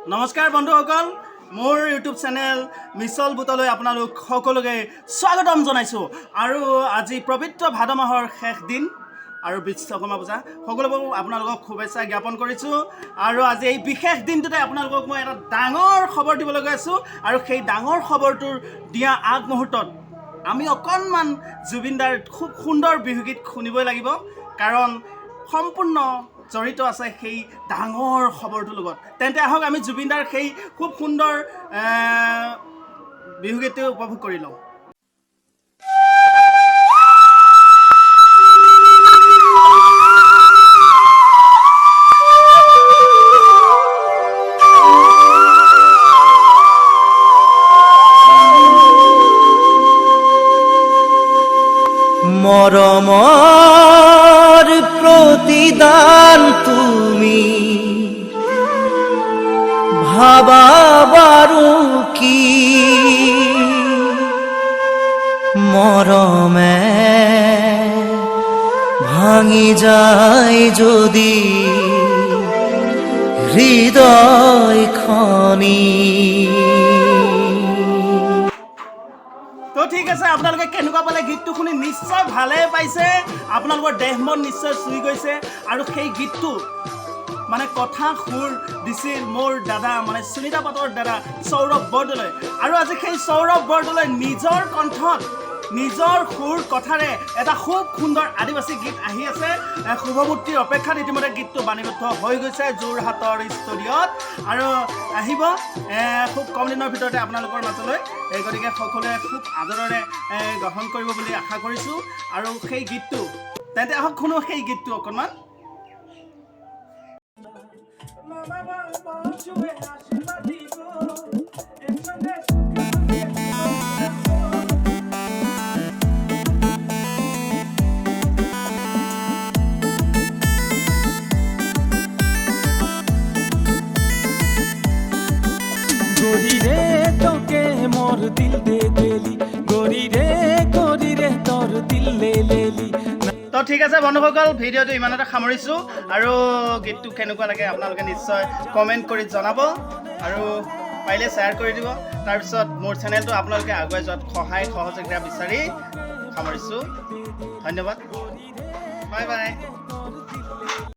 নমস্কাৰ বন্ধুসকল, মোৰ ইউটিউব চেনেল মিছল বুটলৈ আপোনালোক সকলোকে স্বাগতম জনাইছোঁ। আৰু আজি পবিত্ৰ ভাদ মাহৰ শেষ দিন আৰু বিশ্বকৰ্মা পূজা, সকলোবোৰ আপোনালোকক শুভেচ্ছা জ্ঞাপন কৰিছোঁ। আৰু আজি এই বিশেষ দিনটোতে আপোনালোকক মই এটা ডাঙৰ খবৰ দিবলৈ গৈ আছোঁ। আৰু সেই ডাঙৰ খবৰটোৰ দিয়া আগমুহূৰ্তত আমি অকণমান জুবিন দাৰ খুব সুন্দৰ বিহুগীত শুনিবই লাগিব, কাৰণ সম্পূৰ্ণ জড়িত আছে সেই ডাঙৰ খবৰটোৰ লগত। তেন্তে আহক আমি জুবিন দাৰ সেই খুব সুন্দৰ বিহুগীতটো উপভোগ কৰি লওঁ। মৰমৰ প্ৰতিদান তুমি ভাবা বাৰু কি, মৰমে ভাঙি যায় যদি হৃদয়খনি। তো ঠিক আছে, আপোনালোকে কেনেকুৱা পালে গীতটো শুনি? নিশ্চয় ভালে পাইছে, আপোনালোকৰ দেহ মন নিশ্চয় চুই গৈছে। আৰু সেই গীতটো মানে কথা সুৰ দিছিল মোৰ দাদা, মানে সুনিতা পাটৰ দাদা সৌৰভ বৰদলৈ। আৰু আজি সেই সৌৰভ বৰদলৈ নিজৰ কণ্ঠত নিজৰ সুৰ কথাৰে এটা খুব সুন্দৰ আদিবাসী গীত আহি আছে। শুভমূৰ্তিৰ অপেক্ষাত ইতিমধ্যে গীতটো বাণীবদ্ধ হৈ গৈছে যোৰহাটৰ ষ্টুডিঅ'ত, আৰু আহিব খুব কম দিনৰ ভিতৰতে আপোনালোকৰ মাজলৈ। গতিকে সকলোৱে খুব আদৰেৰে গ্ৰহণ কৰিব বুলি আশা কৰিছোঁ। আৰু সেই গীতটো তেন্তে আহক শুনো সেই গীতটো অকণমান। गोरी रे तोके मोर दिल दे देली, गोरी रे तोर दिल ले लेली। তো ঠিক আছে বন্ধুসকল, ভিডিঅ'টো ইমানতে সামৰিছোঁ। আৰু গীতটো কেনেকুৱা লাগে আপোনালোকে নিশ্চয় কমেণ্ট কৰি জনাব, আৰু পাৰিলে শ্বেয়াৰ কৰি দিব। তাৰপিছত মোৰ চেনেলটো আপোনালোকে আগুৱাই যোৱাত সহায় সহযোগিতা বিচাৰি সামৰিছোঁ। ধন্যবাদ, বাই বাই।